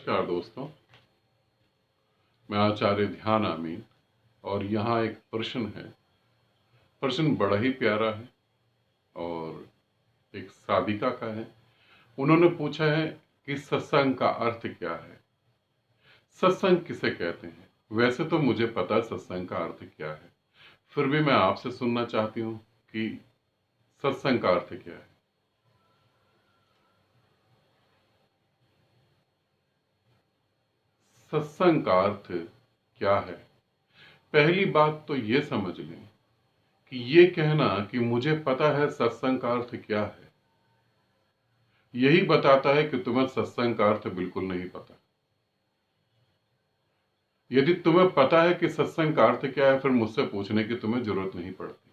नमस्कार दोस्तों, मैं आचार्य ध्यान आमीन और यहाँ एक प्रश्न है। प्रश्न बड़ा ही प्यारा है और एक साधिका का है। उन्होंने पूछा है कि सत्संग का अर्थ क्या है, सत्संग किसे कहते हैं। वैसे तो मुझे पता है सत्संग का अर्थ क्या है, फिर भी मैं आपसे सुनना चाहती हूँ कि सत्संग का अर्थ क्या है। सत्संग का अर्थ क्या है? पहली बात तो ये समझ लें कि ये कहना कि मुझे पता है सत्संग का अर्थ क्या है, यही बताता है कि तुम्हें सत्संग का अर्थ बिल्कुल नहीं पता। यदि तुम्हें पता है कि सत्संग का अर्थ क्या है, फिर मुझसे पूछने की तुम्हें जरूरत नहीं पड़ती।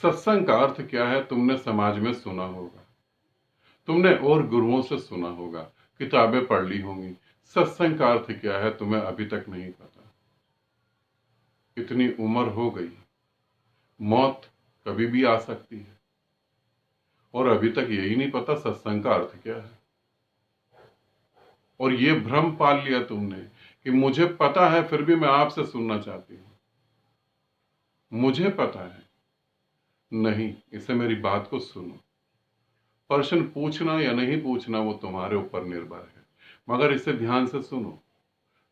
सत्संग का अर्थ क्या है तुमने समाज में सुना होगा, तुमने और गुरुओं से सुना होगा, किताबें पढ़ ली होंगी। सत्संग का अर्थ क्या है तुम्हें अभी तक नहीं पता। इतनी उम्र हो गई, मौत कभी भी आ सकती है और अभी तक यही नहीं पता सत्संग का अर्थ क्या है। और ये भ्रम पाल लिया तुमने कि मुझे पता है फिर भी मैं आपसे सुनना चाहती हूं। मुझे पता है नहीं, इसे मेरी बात को सुनो। प्रश्न पूछना या नहीं पूछना वो तुम्हारे ऊपर निर्भर है, मगर इसे ध्यान से सुनो।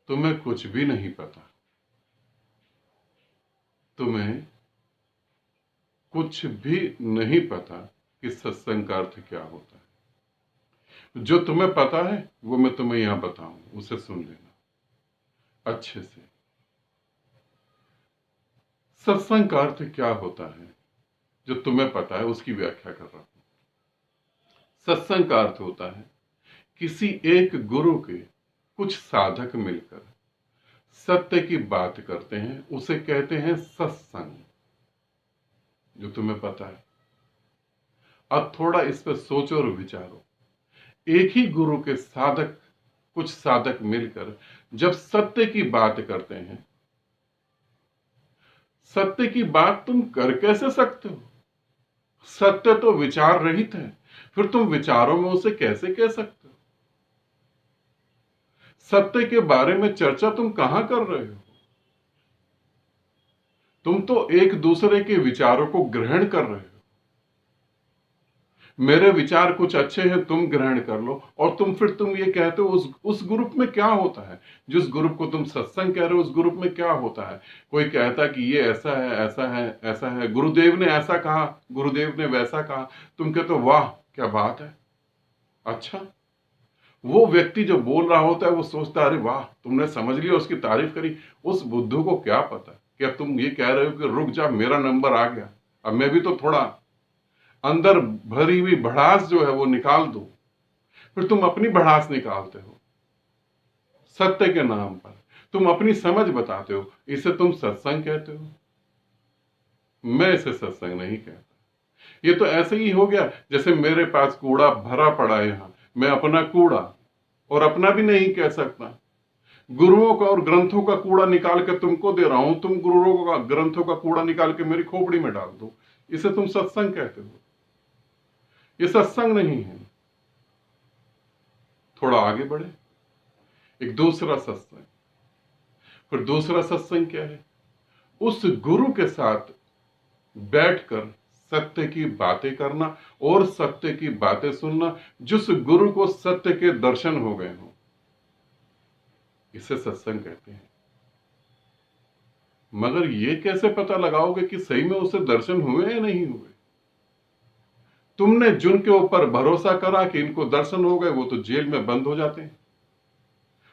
तुम्हें कुछ भी नहीं पता, तुम्हें कुछ भी नहीं पता कि सत्संग का अर्थ क्या होता है। जो तुम्हें पता है वो मैं तुम्हें यहां बताऊं, उसे सुन लेना अच्छे से। सत्संग का अर्थ क्या होता है जो तुम्हें पता है, उसकी व्याख्या कर रहा हूं। सत्संग का अर्थ होता है किसी एक गुरु के कुछ साधक मिलकर सत्य की बात करते हैं, उसे कहते हैं सत्संग। जो तुम्हें पता है, अब थोड़ा इस पर सोचो और विचारो। एक ही गुरु के साधक, कुछ साधक मिलकर जब सत्य की बात करते हैं, सत्य की बात तुम कर कैसे सकते हो? सत्य तो विचार रहित है, फिर तुम विचारों में उसे कैसे कह सकते हो? सत्य के बारे में चर्चा तुम कहां कर रहे हो? तुम तो एक दूसरे के विचारों को ग्रहण कर रहे हो। मेरे विचार कुछ अच्छे हैं, तुम ग्रहण कर लो, और तुम ये कहते हो उस ग्रुप में क्या होता है। जिस ग्रुप को तुम सत्संग कह रहे हो उस ग्रुप में क्या होता है। कोई कहता कि ये ऐसा है, ऐसा है, ऐसा है, गुरुदेव ने ऐसा कहा, गुरुदेव ने वैसा कहा। तुम कहते हो वाह क्या बात है। अच्छा, वो व्यक्ति जो बोल रहा होता है वो सोचता है अरे वाह तुमने समझ लिया, उसकी तारीफ करी। उस बुद्धू को क्या पता कि अब तुम ये कह रहे हो कि रुक जा, मेरा नंबर आ गया, अब मैं भी तो थोड़ा अंदर भरी हुई भड़ास जो है वो निकाल दो। फिर तुम अपनी भड़ास निकालते हो सत्य के नाम पर, तुम अपनी समझ बताते हो, इसे तुम सत्संग कहते हो। मैं इसे सत्संग नहीं कहता। ये तो ऐसे ही हो गया जैसे मेरे पास कूड़ा भरा पड़ा है, यहां मैं अपना कूड़ा और अपना भी नहीं कह सकता, गुरुओं का और ग्रंथों का कूड़ा निकाल के तुमको दे रहा हूं, तुम गुरुओं का ग्रंथों का कूड़ा निकाल के मेरी खोपड़ी में डाल दो, इसे तुम सत्संग कहते हो। ये सत्संग नहीं है। थोड़ा आगे बढ़े, एक दूसरा सत्संग। फिर दूसरा सत्संग क्या है? उस गुरु के साथ बैठकर सत्य की बातें करना और सत्य की बातें सुनना, जिस गुरु को सत्य के दर्शन हो गए हो, इसे सत्संग कहते हैं। मगर ये कैसे पता लगाओगे कि सही में उसे दर्शन हुए या नहीं हुए? तुमने जिनके ऊपर भरोसा करा कि इनको दर्शन हो गए, वो तो जेल में बंद हो जाते हैं,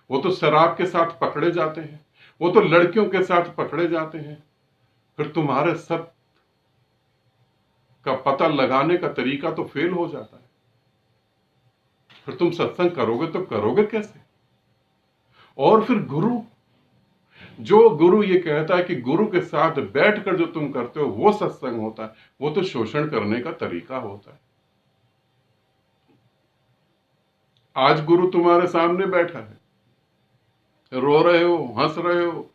वो तो शराब के साथ पकड़े जाते हैं, वो तो लड़कियों के साथ पकड़े जाते हैं। फिर तुम्हारे सत्य का पता लगाने का तरीका तो फेल हो जाता है। फिर तुम सत्संग करोगे तो करोगे कैसे? और फिर गुरु, जो गुरु ये कहता है कि गुरु के साथ बैठकर जो तुम करते हो वो सत्संग होता है, वो तो शोषण करने का तरीका होता है। आज गुरु तुम्हारे सामने बैठा है, रो रहे हो, हंस रहे हो,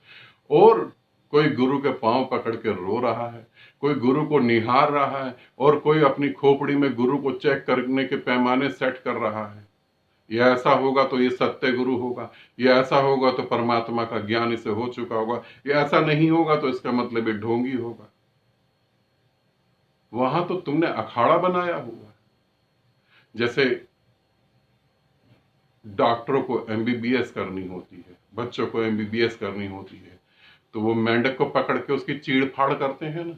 और कोई गुरु के पांव पकड़ के रो रहा है, कोई गुरु को निहार रहा है, और कोई अपनी खोपड़ी में गुरु को चेक करने के पैमाने सेट कर रहा है। ये ऐसा होगा तो ये सत्य गुरु होगा, ये ऐसा होगा तो परमात्मा का ज्ञान इसे हो चुका होगा, ये ऐसा नहीं होगा तो इसका मतलब ये ढोंगी होगा। वहां तो तुमने अखाड़ा बनाया हुआ है। जैसे डॉक्टरों को एमबीबीएस करनी होती है, बच्चों को एमबीबीएस करनी होती है, तो वो मेंढक को पकड़ के उसकी चीड़ फाड़ करते हैं ना,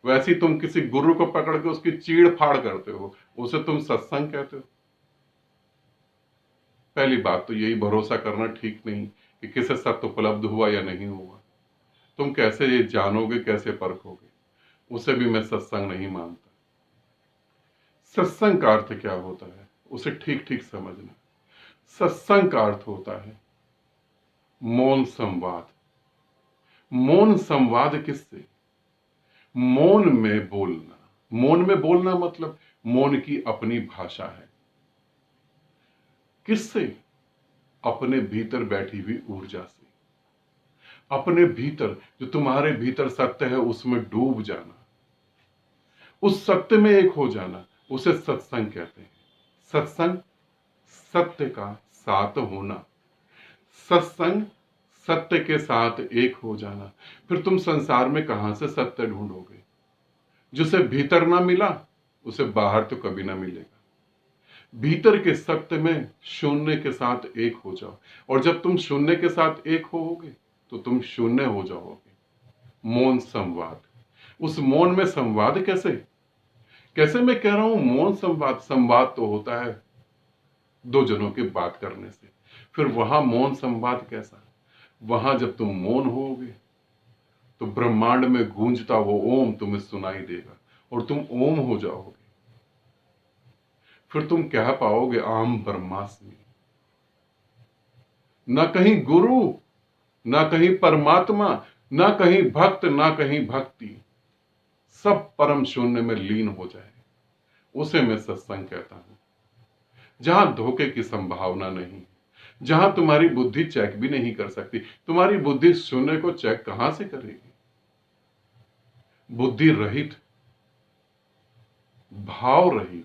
वैसे ही तुम किसी गुरु को पकड़ के उसकी चीड़ फाड़ करते हो, उसे तुम सत्संग कहते हो। पहली बात तो यही भरोसा करना ठीक नहीं कि किसे सत्य उपलब्ध हुआ या नहीं हुआ। तुम कैसे ये जानोगे, कैसे परखोगे? उसे भी मैं सत्संग नहीं मानता। सत्संग का अर्थ क्या होता है उसे ठीक ठीक समझना। सत्संग का अर्थ होता है मौन संवाद। मौन संवाद किससे? मौन में बोलना। मौन में बोलना मतलब मौन की अपनी भाषा है। किससे? अपने भीतर बैठी हुई ऊर्जा से। अपने भीतर, जो तुम्हारे भीतर सत्य है, उसमें डूब जाना, उस सत्य में एक हो जाना, उसे सत्संग कहते हैं। सत्संग सत्य का साथ होना, सत्संग सत्य के साथ एक हो जाना। फिर तुम संसार में कहां से सत्य ढूंढोगे? जिसे भीतर ना मिला उसे बाहर तो कभी ना मिलेगा। भीतर के सत्य में शून्य के साथ एक हो जाओ, और जब तुम शून्य के साथ एक होगे तो तुम शून्य हो जाओगे। मौन संवाद। उस मौन में संवाद कैसे? कैसे मैं कह रहा हूं मौन संवाद? संवाद तो होता है दो जनों की बात करने से। फिर वहां मौन संवाद कैसा? वहां जब तुम मौन होगे तो ब्रह्मांड में गूंजता वो ओम तुम्हें सुनाई देगा और तुम ओम हो जाओगे। फिर तुम कह पाओगे अहम ब्रह्मास्मि। ना कहीं गुरु, ना कहीं परमात्मा, ना कहीं भक्त, ना कहीं भक्ति, सब परम शून्य में लीन हो जाए, उसे मैं सत्संग कहता हूं। जहां धोखे की संभावना नहीं, जहां तुम्हारी बुद्धि चेक भी नहीं कर सकती। तुम्हारी बुद्धि शून्य को चेक कहां से करेगी? बुद्धि रहित, भाव रहित,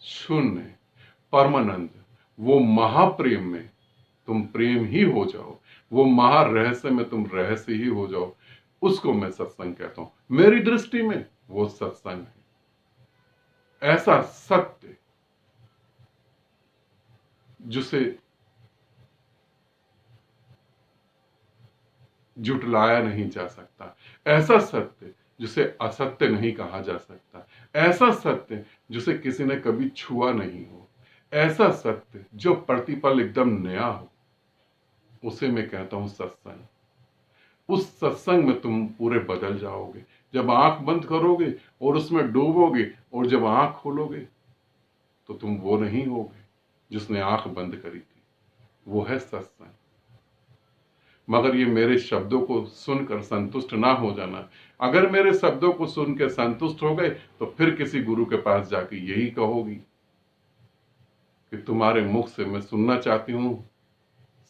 शून्य, परमानंद, वो महाप्रेम में तुम प्रेम ही हो जाओ, वो महारहस्य में तुम रहस्य ही हो जाओ, उसको मैं सत्संग कहता हूं। मेरी दृष्टि में वो सत्संग है। ऐसा सत्य जिसे जुटलाया नहीं जा सकता, ऐसा सत्य जिसे असत्य नहीं कहा जा सकता, ऐसा सत्य जिसे किसी ने कभी छुआ नहीं हो, ऐसा सत्य जो प्रतिपल एकदम नया हो, उसे मैं कहता हूं सत्संग। उस सत्संग में तुम पूरे बदल जाओगे। जब आंख बंद करोगे और उसमें डूबोगे, और जब आंख खोलोगे तो तुम वो नहीं होगे जिसने आंख बंद करी थी। वो है सत्संग। मगर ये मेरे शब्दों को सुनकर संतुष्ट ना हो जाना। अगर मेरे शब्दों को सुन के संतुष्ट हो गए तो फिर किसी गुरु के पास जाके यही कहोगी कि तुम्हारे मुख से मैं सुनना चाहती हूं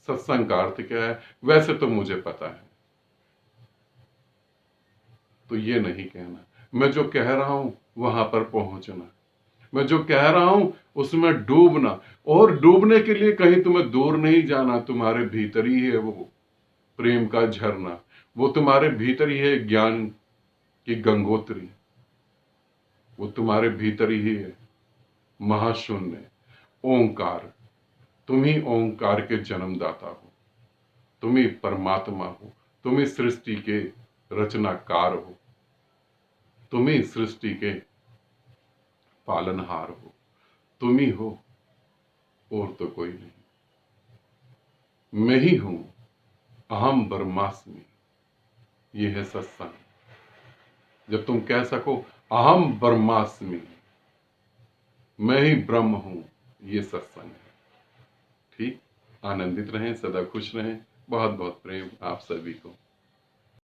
सत्संग का अर्थ क्या है। वैसे तो मुझे पता है, तो ये नहीं कहना। मैं जो कह रहा हूं वहां पर पहुंचना, मैं जो कह रहा हूं उसमें डूबना। और डूबने के लिए कहीं तुम्हें दूर नहीं जाना, तुम्हारे भीतर ही है वो प्रेम का झरना, वो तुम्हारे भीतर ही है ज्ञान की गंगोत्री, वो तुम्हारे भीतर ही है महाशून्य ओंकार। तुम ही ओंकार के जन्मदाता हो, तुम ही परमात्मा हो, तुम ही सृष्टि के रचनाकार हो, तुम ही सृष्टि के पालनहार हो, तुम ही हो और तो कोई नहीं। मैं ही हूं, अहम ब्रह्मास्मि। ये है सत्संग। जब तुम कह सको अहम ब्रह्मास्मि, मैं ही ब्रह्म हूं, ये सत्संग है। ठीक, आनंदित रहें, सदा खुश रहें। बहुत बहुत प्रेम आप सभी को।